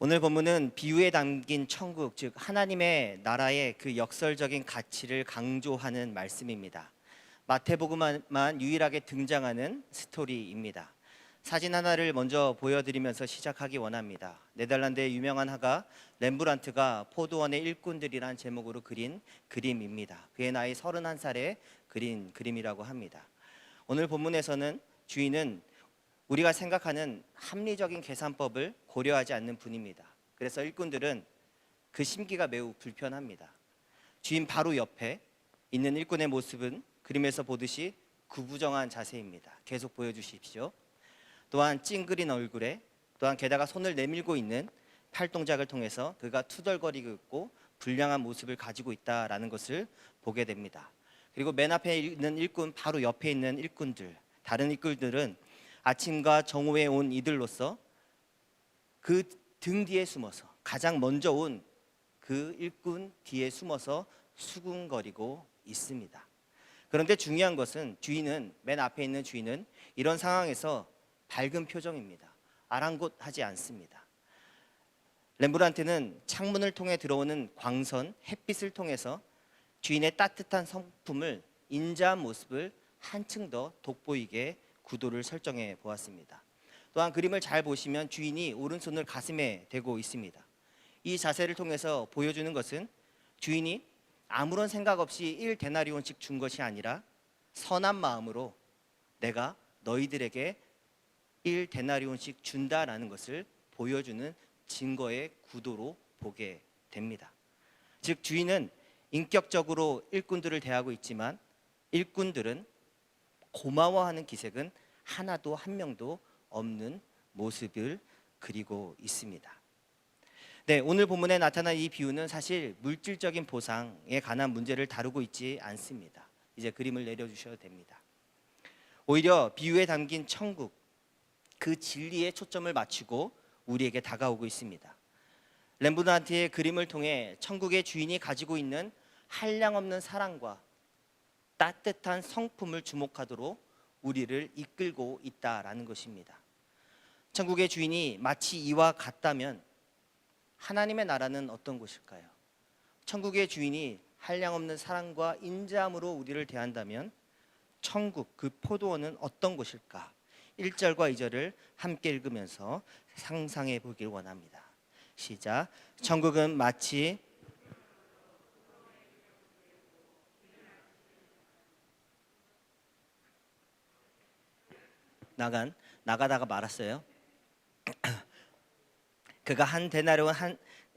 오늘 본문은 비유에 담긴 천국, 즉 하나님의 나라의 그 역설적인 가치를 강조하는 말씀입니다. 마태복음만 유일하게 등장하는 스토리입니다. 사진 하나를 먼저 보여드리면서 시작하기 원합니다. 네덜란드의 유명한 화가 렘브란트가 포도원의 일꾼들이란 제목으로 그린 그림입니다. 그의 나이 31살에 그린 그림이라고 합니다. 오늘 본문에서는 주인은 우리가 생각하는 합리적인 계산법을 고려하지 않는 분입니다. 그래서 일꾼들은 그 심기가 매우 불편합니다. 주인 바로 옆에 있는 일꾼의 모습은 그림에서 보듯이 구부정한 자세입니다. 계속 보여주십시오. 또한 찡그린 얼굴에 또한 게다가 손을 내밀고 있는 팔 동작을 통해서 그가 투덜거리고 있고 불량한 모습을 가지고 있다라는 것을 보게 됩니다. 그리고 맨 앞에 있는 일꾼 바로 옆에 있는 일꾼들, 다른 일꾼들은 아침과 정오에 온 이들로서 그 등 뒤에 숨어서 가장 먼저 온 그 일꾼 뒤에 숨어서 수군거리고 있습니다. 그런데 중요한 것은 주인은, 맨 앞에 있는 주인은 이런 상황에서 밝은 표정입니다. 아랑곳하지 않습니다. 렘브란트는 창문을 통해 들어오는 광선, 햇빛을 통해서 주인의 따뜻한 성품을 인자한 모습을 한층 더 돋보이게 구도를 설정해 보았습니다. 또한 그림을 잘 보시면 주인이 오른손을 가슴에 대고 있습니다. 이 자세를 통해서 보여주는 것은 주인이 아무런 생각 없이 1데나리온씩 준 것이 아니라 선한 마음으로 내가 너희들에게 1데나리온씩 준다라는 것을 보여주는 증거의 구도로 보게 됩니다. 즉 주인은 인격적으로 일꾼들을 대하고 있지만 일꾼들은 고마워하는 기색은 하나도 한 명도 없는 모습을 그리고 있습니다. 네, 오늘 본문에 나타난 이 비유는 사실 물질적인 보상에 관한 문제를 다루고 있지 않습니다. 이제 그림을 내려주셔도 됩니다. 오히려 비유에 담긴 천국, 그 진리에 초점을 맞추고 우리에게 다가오고 있습니다. 렘브란트의 그림을 통해 천국의 주인이 가지고 있는 한량없는 사랑과 따뜻한 성품을 주목하도록 우리를 이끌고 있다라는 것입니다. 천국의 주인이 마치 이와 같다면 하나님의 나라는 어떤 곳일까요? 천국의 주인이 한량없는 사랑과 인자함으로 우리를 대한다면 천국, 그 포도원은 어떤 곳일까? 1절과 2절을 함께 읽으면서 상상해 보길 원합니다. 시작. 천국은 마치 나가다가 말았어요. 그가 한 데나리온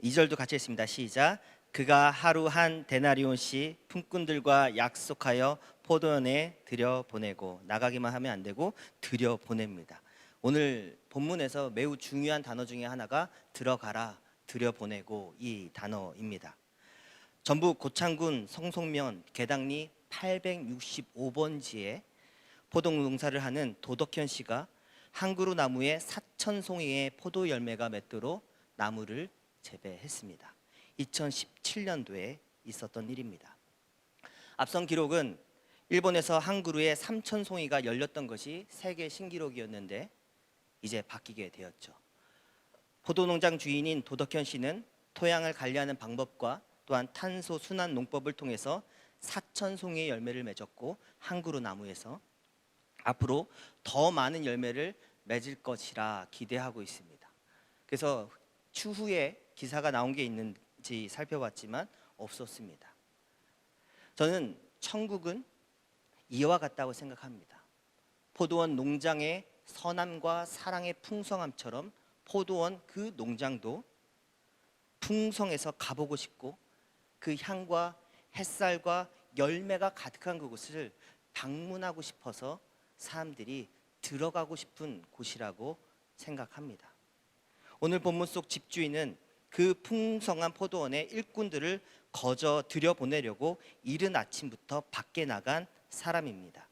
2절도 같이 했습니다. 시작. 그가 하루 한 데나리온씩 품꾼들과 약속하여 포도원에 들여보내고, 나가기만 하면 안 되고 들여보냅니다. 오늘 본문에서 매우 중요한 단어 중에 하나가 들어가라, 들여보내고 이 단어입니다. 전북 고창군 성송면 계당리 865번지에 포도농사를 하는 도덕현 씨가 한 그루 나무에 4,000송이의 포도 열매가 맺도록 나무를 재배했습니다. 2017년도에 있었던 일입니다. 앞선 기록은 일본에서 한 그루에 3,000송이가 열렸던 것이 세계 신기록이었는데 이제 바뀌게 되었죠. 포도농장 주인인 도덕현 씨는 토양을 관리하는 방법과 또한 탄소 순환 농법을 통해서 4,000송이의 열매를 맺었고 한 그루 나무에서 앞으로 더 많은 열매를 맺을 것이라 기대하고 있습니다. 그래서 추후에 기사가 나온 게 있는지 살펴봤지만 없었습니다. 저는 천국은 이와 같다고 생각합니다. 포도원 농장의 선함과 사랑의 풍성함처럼 포도원 그 농장도 풍성해서 가보고 싶고 그 향과 햇살과 열매가 가득한 그곳을 방문하고 싶어서 사람들이 들어가고 싶은 곳이라고 생각합니다. 오늘 본문 속 집주인은 그 풍성한 포도원의 일꾼들을 거저 들여보내려고 이른 아침부터 밖에 나간 사람입니다.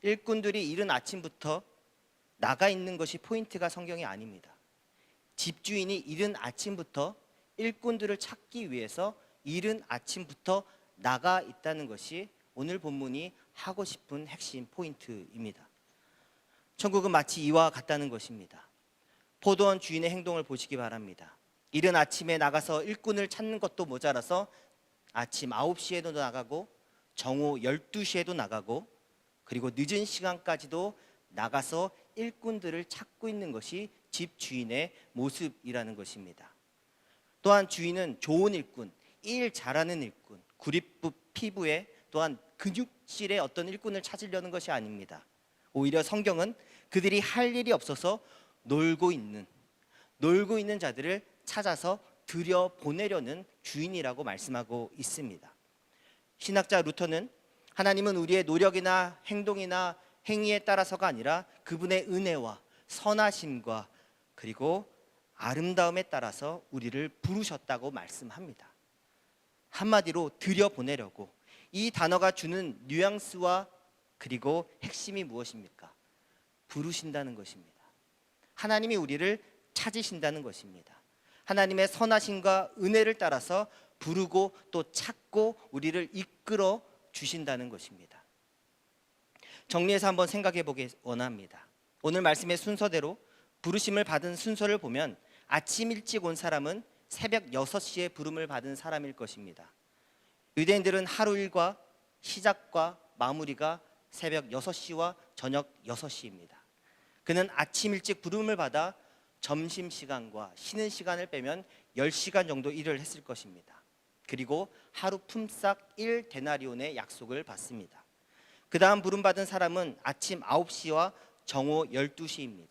일꾼들이 이른 아침부터 나가 있는 것이 포인트가 성경이 아닙니다. 집주인이 이른 아침부터 일꾼들을 찾기 위해서 이른 아침부터 나가 있다는 것이 오늘 본문이 하고 싶은 핵심 포인트입니다. 천국은 마치 이와 같다는 것입니다. 포도원 주인의 행동을 보시기 바랍니다. 이른 아침에 나가서 일꾼을 찾는 것도 모자라서 아침 9시에도 나가고 정오 12시에도 나가고 그리고 늦은 시간까지도 나가서 일꾼들을 찾고 있는 것이 집 주인의 모습이라는 것입니다. 또한 주인은 좋은 일꾼, 일 잘하는 일꾼, 구릿빛 피부에 또한 근육질의 어떤 일꾼을 찾으려는 것이 아닙니다. 오히려 성경은 그들이 할 일이 없어서 놀고 있는 자들을 찾아서 들여보내려는 주인이라고 말씀하고 있습니다. 신학자 루터는 하나님은 우리의 노력이나 행동이나 행위에 따라서가 아니라 그분의 은혜와 선하심과 그리고 아름다움에 따라서 우리를 부르셨다고 말씀합니다. 한마디로 들여보내려고. 이 단어가 주는 뉘앙스와 그리고 핵심이 무엇입니까? 부르신다는 것입니다. 하나님이 우리를 찾으신다는 것입니다. 하나님의 선하심과 은혜를 따라서 부르고 또 찾고 우리를 이끌어 주신다는 것입니다. 정리해서 한번 생각해 보기 원합니다. 오늘 말씀의 순서대로 부르심을 받은 순서를 보면 아침 일찍 온 사람은 새벽 6시에 부름을 받은 사람일 것입니다. 유대인들은 하루 일과 시작과 마무리가 새벽 6시와 저녁 6시입니다. 그는 아침 일찍 부름을 받아 점심시간과 쉬는 시간을 빼면 10시간 정도 일을 했을 것입니다. 그리고 하루 품삯 1데나리온의 약속을 받습니다. 그 다음 부름받은 사람은 아침 9시와 정오 12시입니다.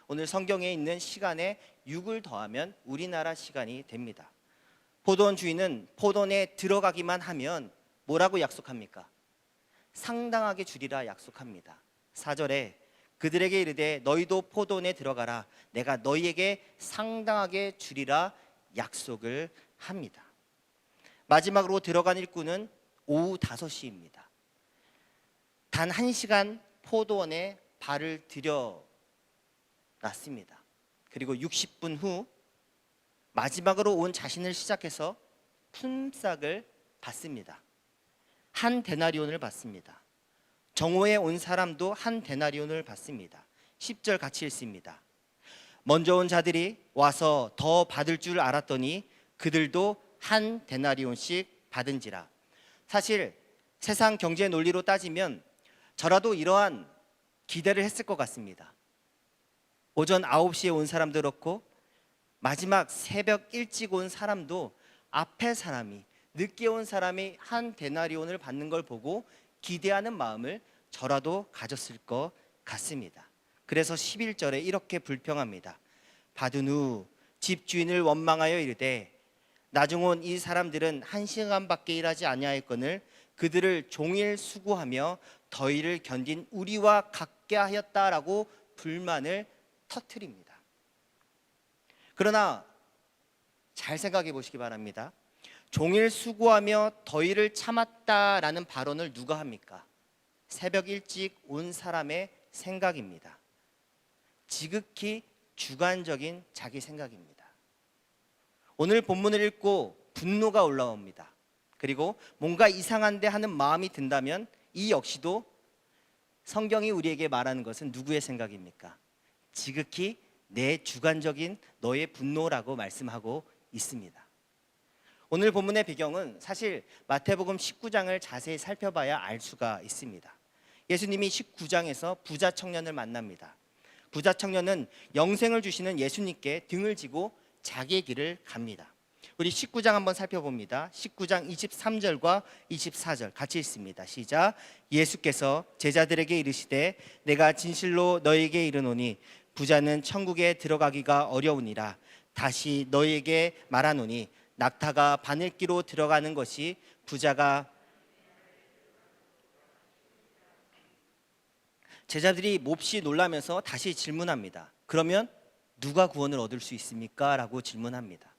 오늘 성경에 있는 시간에 6을 더하면 우리나라 시간이 됩니다. 포도원 주인은 포도원에 들어가기만 하면 뭐라고 약속합니까? 상당하게 주리라 약속합니다. 4절에 그들에게 이르되 너희도 포도원에 들어가라. 내가 너희에게 상당하게 주리라 약속을 합니다. 마지막으로 들어간 일꾼은 오후 5시입니다. 단 1시간 포도원에 발을 들여놨습니다. 그리고 60분 후 마지막으로 온 자신을 시작해서 품삯을 받습니다. 한 데나리온을 받습니다. 정오에 온 사람도 한 데나리온을 받습니다. 10절 같이 읽습니다. 먼저 온 자들이 와서 더 받을 줄 알았더니 그들도 한 데나리온씩 받은지라. 사실 세상 경제 논리로 따지면 저라도 이러한 기대를 했을 것 같습니다. 오전 9시에 온 사람도 그렇고 마지막 새벽 일찍 온 사람도 앞에 사람이 늦게 온 사람이 한 데나리온을 받는 걸 보고 기대하는 마음을 저라도 가졌을 것 같습니다. 그래서 11절에 이렇게 불평합니다. 받은 후 집주인을 원망하여 이르되 나중 온 이 사람들은 1시간밖에 일하지 아니하였거늘 그들을 종일 수고하며 더위를 견딘 우리와 같게 하였다라고 불만을 터뜨립니다. 그러나 잘 생각해 보시기 바랍니다. 종일 수고하며 더위를 참았다라는 발언을 누가 합니까? 새벽 일찍 온 사람의 생각입니다. 지극히 주관적인 자기 생각입니다. 오늘 본문을 읽고 분노가 올라옵니다. 그리고 뭔가 이상한데 하는 마음이 든다면 이 역시도 성경이 우리에게 말하는 것은 누구의 생각입니까? 지극히 내 주관적인 너의 분노라고 말씀하고 있습니다. 오늘 본문의 배경은 사실 마태복음 19장을 자세히 살펴봐야 알 수가 있습니다. 예수님이 19장에서 부자 청년을 만납니다. 부자 청년은 영생을 주시는 예수님께 등을 지고 자기의 길을 갑니다. 우리 19장 한번 살펴봅니다. 19장 23절과 24절 같이 읽습니다. 시작. 예수께서 제자들에게 이르시되 내가 진실로 너희에게 이르노니 부자는 천국에 들어가기가 어려우니라. 다시 너희에게 말하노니 낙타가 바늘기로 들어가는 것이 부자가. 제자들이 몹시 놀라면서 다시 질문합니다. 그러면 누가 구원을 얻을 수 있습니까? 라고 질문합니다.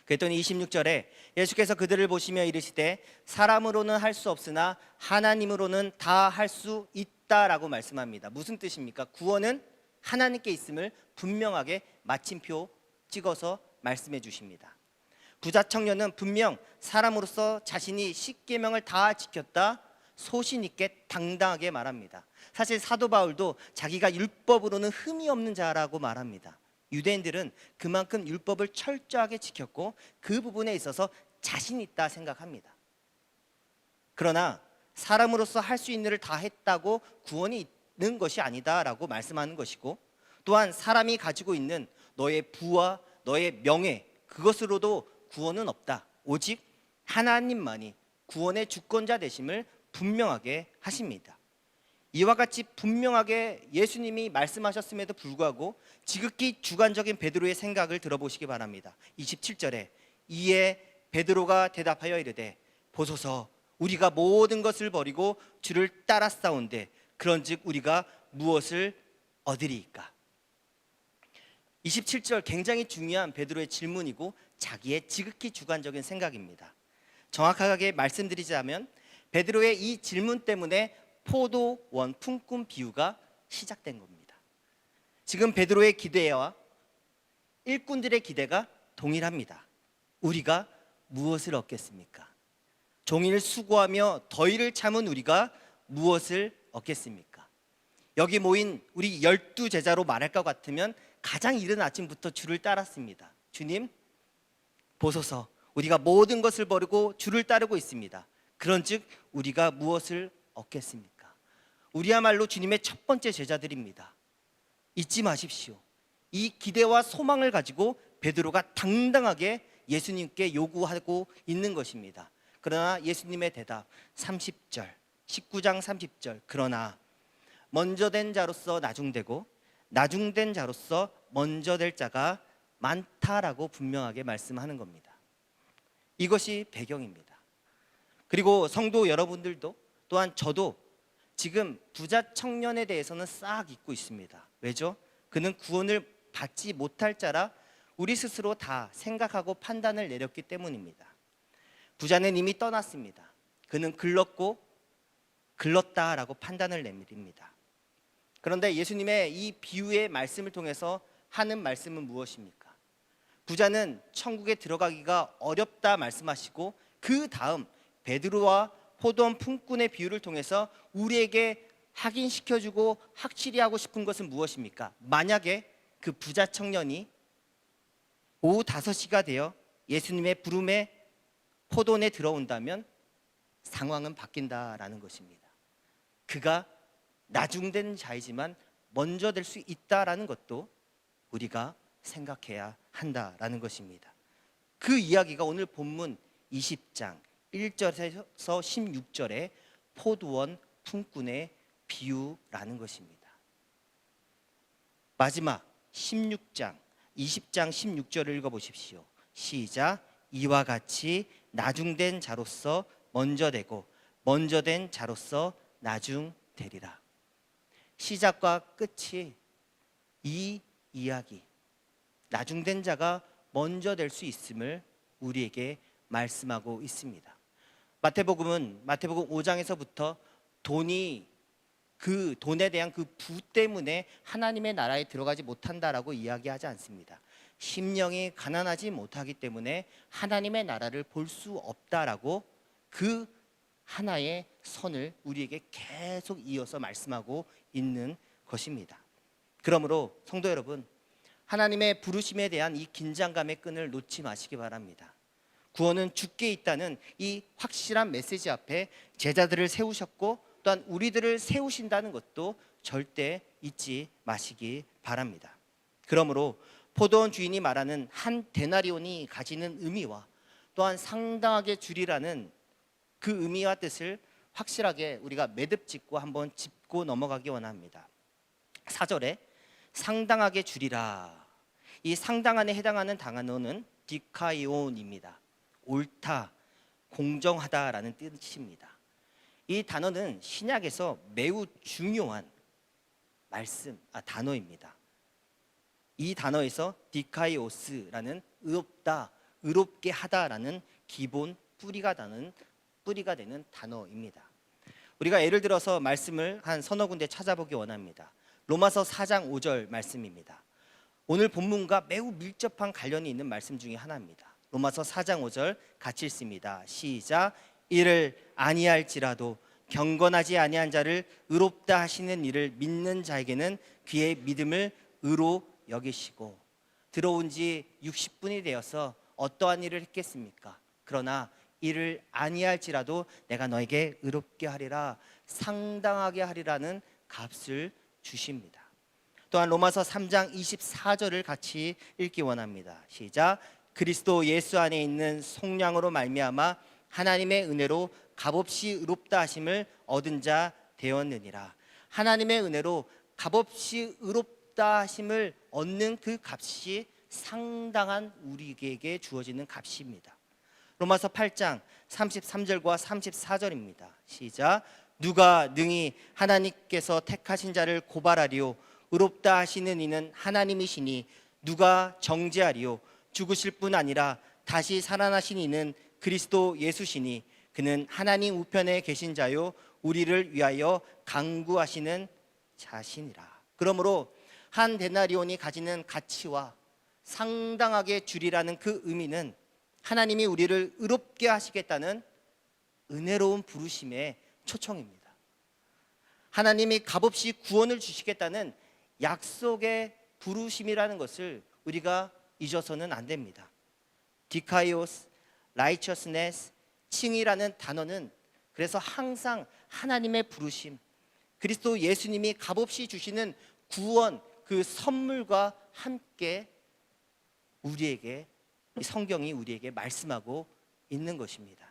그랬더니 26절에 예수께서 그들을 보시며 이르시되 사람으로는 할 수 없으나 하나님으로는 다 할 수 있다라고 말씀합니다. 무슨 뜻입니까? 구원은 하나님께 있음을 분명하게 마침표 찍어서 말씀해 주십니다. 부자 청년은 분명 사람으로서 자신이 십계명을 다 지켰다 소신 있게 당당하게 말합니다. 사실 사도 바울도 자기가 율법으로는 흠이 없는 자라고 말합니다. 유대인들은 그만큼 율법을 철저하게 지켰고 그 부분에 있어서 자신 있다 생각합니다. 그러나 사람으로서 할 수 있는 일을 다 했다고 구원이 있는 것이 아니다라고 말씀하는 것이고, 또한 사람이 가지고 있는 너의 부와 너의 명예, 그것으로도 구원은 없다. 오직 하나님만이 구원의 주권자 되심을 분명하게 하십니다. 이와 같이 분명하게 예수님이 말씀하셨음에도 불구하고 지극히 주관적인 베드로의 생각을 들어보시기 바랍니다. 27절에 이에 베드로가 대답하여 이르되 보소서, 우리가 모든 것을 버리고 주를 따랐사온데 그런즉 우리가 무엇을 얻으리이까? 27절 굉장히 중요한 베드로의 질문이고 자기의 지극히 주관적인 생각입니다. 정확하게 말씀드리자면 베드로의 이 질문 때문에 포도원 품꾼 비유가 시작된 겁니다. 지금 베드로의 기대와 일꾼들의 기대가 동일합니다. 우리가 무엇을 얻겠습니까? 종일 수고하며 더위를 참은 우리가 무엇을 얻겠습니까? 여기 모인 우리 12제자로 말할 것 같으면 가장 이른 아침부터 주를 따랐습니다. 주님, 보소서, 우리가 모든 것을 버리고 주를 따르고 있습니다. 그런즉 우리가 무엇을 얻겠습니까? 우리야말로 주님의 첫 번째 제자들입니다. 잊지 마십시오. 이 기대와 소망을 가지고 베드로가 당당하게 예수님께 요구하고 있는 것입니다. 그러나 예수님의 대답 30절, 19장 30절, 그러나 먼저 된 자로서 나중되고 나중된 자로서 먼저 될 자가 많다라고 분명하게 말씀하는 겁니다. 이것이 배경입니다. 그리고 성도 여러분들도 또한 저도 지금 부자 청년에 대해서는 싹 잊고 있습니다. 왜죠? 그는 구원을 받지 못할 자라 우리 스스로 다 생각하고 판단을 내렸기 때문입니다. 부자는 이미 떠났습니다. 그는 글렀고 글렀다라고 판단을 내립니다. 그런데 예수님의 이 비유의 말씀을 통해서 하는 말씀은 무엇입니까? 부자는 천국에 들어가기가 어렵다 말씀하시고 그 다음 베드로와 포도원 품꾼의 비유를 통해서 우리에게 확인시켜주고 확실히 하고 싶은 것은 무엇입니까? 만약에 그 부자 청년이 오후 5시가 되어 예수님의 부름에 포도원에 들어온다면 상황은 바뀐다라는 것입니다. 그가 나중된 자이지만 먼저 될 수 있다라는 것도 우리가 생각해야 한다라는 것입니다. 그 이야기가 오늘 본문 20장 1절에서 16절의 포도원 품꾼의 비유라는 것입니다. 마지막 16장 20장 16절을 읽어보십시오. 시작. 이와 같이 나중된 자로서 먼저 되고 먼저 된 자로서 나중 되리라. 시작과 끝이 이 이야기, 나중된 자가 먼저 될 수 있음을 우리에게 말씀하고 있습니다. 마태복음 5장에서부터 그 돈에 대한 그 부 때문에 하나님의 나라에 들어가지 못한다라고 이야기하지 않습니다. 심령이 가난하지 못하기 때문에 하나님의 나라를 볼 수 없다라고 그 하나의 선을 우리에게 계속 이어서 말씀하고 있는 것입니다. 그러므로 성도 여러분, 하나님의 부르심에 대한 이 긴장감의 끈을 놓지 마시기 바랍니다. 구원은 주께 있다는 이 확실한 메시지 앞에 제자들을 세우셨고 또한 우리들을 세우신다는 것도 절대 잊지 마시기 바랍니다. 그러므로 포도원 주인이 말하는 한 데나리온이 가지는 의미와 또한 상당하게 주리라는 그 의미와 뜻을 확실하게 우리가 매듭 짓고 한번 짚고 넘어가기 원합니다. 4절에 상당하게 주리라. 이 상당한에 해당하는 단어는 디카이온입니다. 옳다, 공정하다라는 뜻입니다. 이 단어는 신약에서 매우 중요한 단어입니다. 이 단어에서 디카이오스라는 의롭다, 의롭게 하다라는 기본 뿌리가 되는 단어입니다. 우리가 예를 들어서 말씀을 한 서너 군데 찾아보기 원합니다. 로마서 4장 5절 말씀입니다. 오늘 본문과 매우 밀접한 관련이 있는 말씀 중에 하나입니다. 로마서 4장 5절 같이 읽습니다. 시작. 이를 아니할지라도 경건하지 아니한 자를 의롭다 하시는 이를 믿는 자에게는 그의 믿음을 의로 여기시고. 들어온 지 60분이 되어서 어떠한 일을 했겠습니까? 그러나 이를 아니할지라도 내가 너에게 의롭게 하리라, 상당하게 하리라는 값을 주십니다. 또한 로마서 3장 24절을 같이 읽기 원합니다. 시작. 그리스도 예수 안에 있는 속량으로 말미암아 하나님의 은혜로 값없이 의롭다 하심을 얻은 자 되었느니라. 하나님의 은혜로 값없이 의롭다 하심을 얻는 그 값이 상당한 우리에게 주어지는 값입니다. 로마서 8장 33절과 34절입니다. 시작. 누가 능히 하나님께서 택하신 자를 고발하리요? 의롭다 하시는 이는 하나님이시니 누가 정죄하리요? 죽으실 뿐 아니라 다시 살아나신 이는 그리스도 예수시니 그는 하나님 우편에 계신 자요 우리를 위하여 간구하시는 자시니라. 그러므로 한 데나리온이 가지는 가치와 상당하게 주리라는 그 의미는 하나님이 우리를 의롭게 하시겠다는 은혜로운 부르심의 초청입니다. 하나님이 값없이 구원을 주시겠다는 약속의 부르심이라는 것을 우리가 잊어서는 안 됩니다. 디카이오스, 라이처스네스, 칭이라는 단어는 그래서 항상 하나님의 부르심, 그리스도 예수님이 값없이 주시는 구원, 그 선물과 함께 우리에게, 성경이 우리에게 말씀하고 있는 것입니다.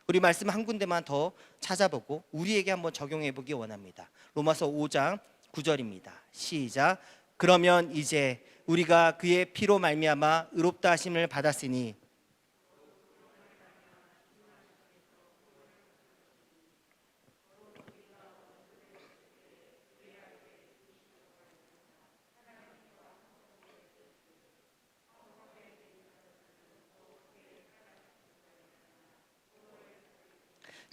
우리 말씀 한 군데만 더 찾아보고 우리에게 한번 적용해 보기 원합니다. 로마서 5장 9절입니다. 시작. 그러면 이제 우리가 그의 피로 말미암아 의롭다 하심을 받았으니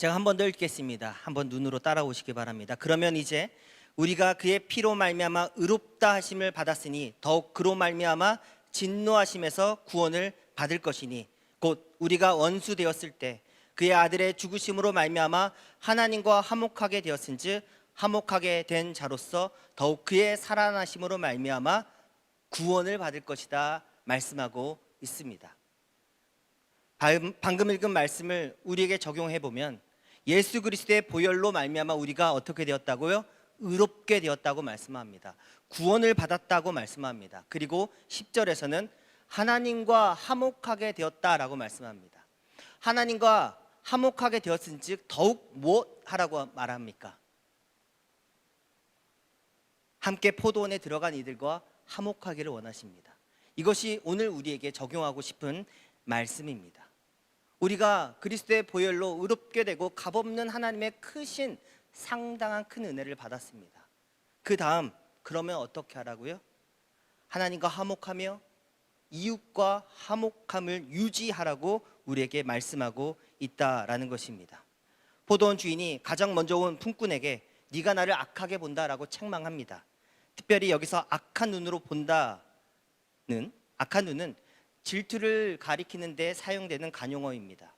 제가 한 번 더 읽겠습니다. 한번 눈으로 따라오시기 바랍니다. 그러면 이제 우리가 그의 피로 말미암아 의롭다 하심을 받았으니 더욱 그로 말미암아 진노하심에서 구원을 받을 것이니 곧 우리가 원수 되었을 때 그의 아들의 죽으심으로 말미암아 하나님과 화목하게 되었은즉 화목하게 된 자로서 더욱 그의 살아나심으로 말미암아 구원을 받을 것이다 말씀하고 있습니다. 방금 읽은 말씀을 우리에게 적용해 보면 예수 그리스도의 보혈로 말미암아 우리가 어떻게 되었다고요? 의롭게 되었다고 말씀합니다. 구원을 받았다고 말씀합니다. 그리고 10절에서는 하나님과 화목하게 되었다라고 말씀합니다. 하나님과 화목하게 되었은즉 더욱 무엇하라고 말합니까? 함께 포도원에 들어간 이들과 화목하기를 원하십니다. 이것이 오늘 우리에게 적용하고 싶은 말씀입니다. 우리가 그리스도의 보혈로 의롭게 되고 값없는 하나님의 크신 상당한 큰 은혜를 받았습니다. 그 다음 그러면 어떻게 하라고요? 하나님과 화목하며 이웃과 화목함을 유지하라고 우리에게 말씀하고 있다라는 것입니다. 포도원 주인이 가장 먼저 온 품꾼에게 네가 나를 악하게 본다라고 책망합니다. 특별히 여기서 악한 눈으로 본다는, 악한 눈은 질투를 가리키는 데 사용되는 관용어입니다.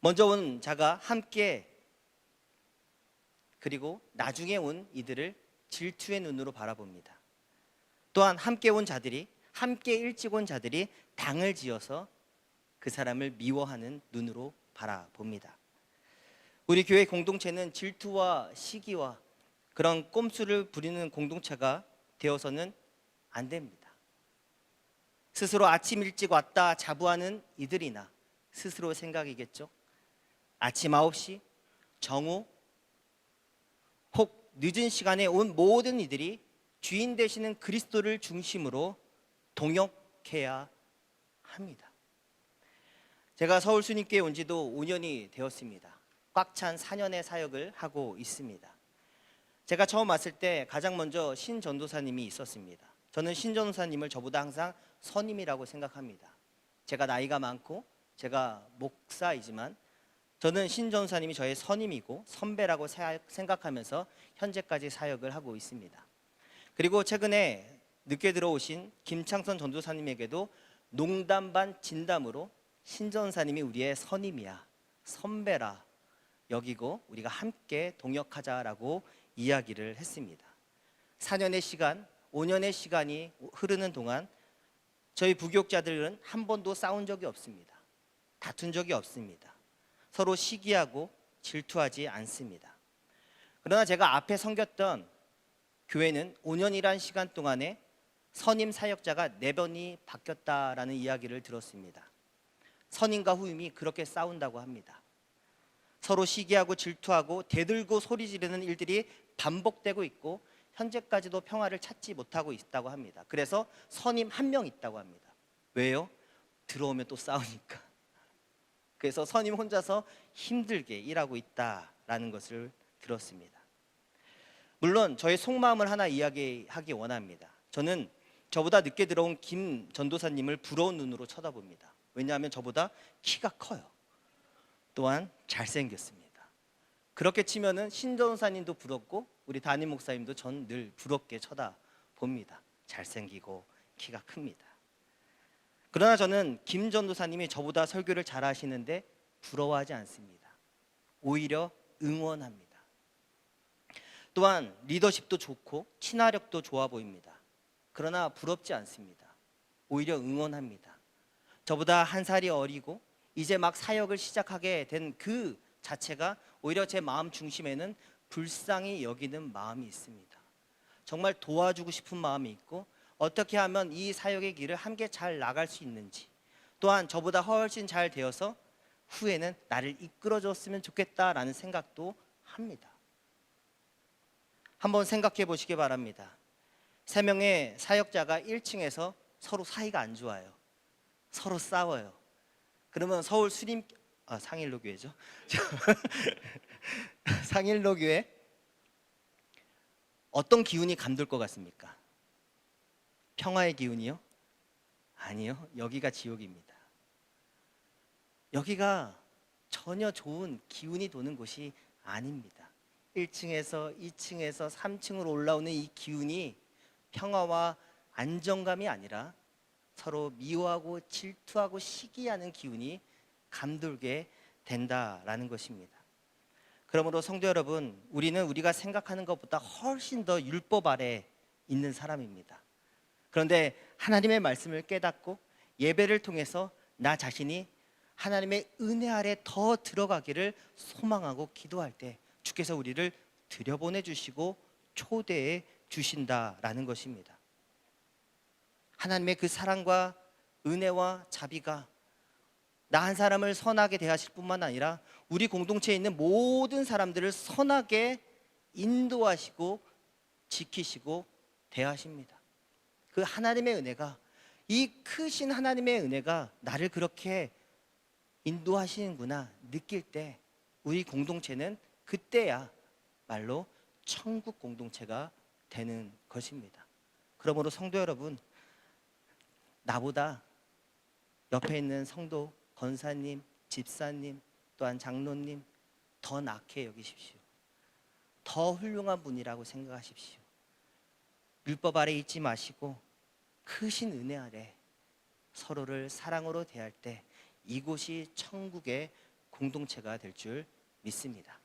먼저 온 자가 함께 그리고 나중에 온 이들을 질투의 눈으로 바라봅니다. 또한 함께 온 자들이, 함께 일찍 온 자들이 당을 지어서 그 사람을 미워하는 눈으로 바라봅니다. 우리 교회 공동체는 질투와 시기와 그런 꼼수를 부리는 공동체가 되어서는 안 됩니다. 스스로 아침 일찍 왔다 자부하는 이들이나 스스로 생각이겠죠. 아침 9시, 정오, 혹 늦은 시간에 온 모든 이들이 주인 되시는 그리스도를 중심으로 동역해야 합니다. 제가 서울 순임교회 온 지도 5년이 되었습니다. 꽉 찬 4년의 사역을 하고 있습니다. 제가 처음 왔을 때 가장 먼저 신 전도사님이 있었습니다. 저는 신 전도사님을 저보다 항상 선임이라고 생각합니다. 제가 나이가 많고 제가 목사이지만 저는 신 전도사님이 저의 선임이고 선배라고 생각하면서 현재까지 사역을 하고 있습니다. 그리고 최근에 늦게 들어오신 김창선 전도사님에게도 농담 반 진담으로 신 전도사님이 우리의 선임이야, 선배라 여기고 우리가 함께 동역하자라고 이야기를 했습니다. 4년의 시간 5년의 시간이 흐르는 동안 저희 부교육자들은 한 번도 싸운 적이 없습니다. 다툰 적이 없습니다. 서로 시기하고 질투하지 않습니다. 그러나 제가 앞에 섬겼던 교회는 5년이란 시간 동안에 선임 사역자가 4번이 바뀌었다라는 이야기를 들었습니다. 선임과 후임이 그렇게 싸운다고 합니다. 서로 시기하고 질투하고 대들고 소리 지르는 일들이 반복되고 있고 현재까지도 평화를 찾지 못하고 있다고 합니다. 그래서 선임 1명 있다고 합니다. 왜요? 들어오면 또 싸우니까. 그래서 선임 혼자서 힘들게 일하고 있다라는 것을 들었습니다. 물론 저의 속마음을 하나 이야기하기 원합니다. 저는 저보다 늦게 들어온 김 전도사님을 부러운 눈으로 쳐다봅니다. 왜냐하면 저보다 키가 커요. 또한 잘생겼습니다. 그렇게 치면은 신 전도사님도 부럽고 우리 담임 목사님도 전 늘 부럽게 쳐다봅니다. 잘생기고 키가 큽니다. 그러나 저는 김 전도사님이 저보다 설교를 잘 하시는데 부러워하지 않습니다. 오히려 응원합니다. 또한 리더십도 좋고 친화력도 좋아 보입니다. 그러나 부럽지 않습니다. 오히려 응원합니다. 저보다 1살이 어리고 이제 막 사역을 시작하게 된 그 자체가 오히려 제 마음 중심에는 불쌍히 여기는 마음이 있습니다. 정말 도와주고 싶은 마음이 있고 어떻게 하면 이 사역의 길을 함께 잘 나갈 수 있는지, 또한 저보다 훨씬 잘 되어서 후에는 나를 이끌어줬으면 좋겠다라는 생각도 합니다. 한번 생각해 보시기 바랍니다. 3명의 사역자가 1층에서 서로 사이가 안 좋아요. 서로 싸워요. 그러면 서울 상일로교회죠. 상일로교회 어떤 기운이 감돌 것 같습니까? 평화의 기운이요? 아니요. 여기가 지옥입니다. 여기가 전혀 좋은 기운이 도는 곳이 아닙니다. 1층에서 2층에서 3층으로 올라오는 이 기운이 평화와 안정감이 아니라 서로 미워하고 질투하고 시기하는 기운이 감돌게 된다라는 것입니다. 그러므로 성도 여러분, 우리는 우리가 생각하는 것보다 훨씬 더 율법 아래 있는 사람입니다. 그런데 하나님의 말씀을 깨닫고 예배를 통해서 나 자신이 하나님의 은혜 아래 더 들어가기를 소망하고 기도할 때 주께서 우리를 들여보내 주시고 초대해 주신다라는 것입니다. 하나님의 그 사랑과 은혜와 자비가 나 한 사람을 선하게 대하실 뿐만 아니라 우리 공동체에 있는 모든 사람들을 선하게 인도하시고 지키시고 대하십니다. 그 하나님의 은혜가, 이 크신 하나님의 은혜가 나를 그렇게 인도하시는구나 느낄 때 우리 공동체는 그때야 말로 천국 공동체가 되는 것입니다. 그러므로 성도 여러분, 나보다 옆에 있는 성도, 권사님, 집사님, 또한 장로님 더 낙해 여기십시오. 더 훌륭한 분이라고 생각하십시오. 율법 아래 있지 마시고 크신 은혜 아래 서로를 사랑으로 대할 때 이곳이 천국의 공동체가 될 줄 믿습니다.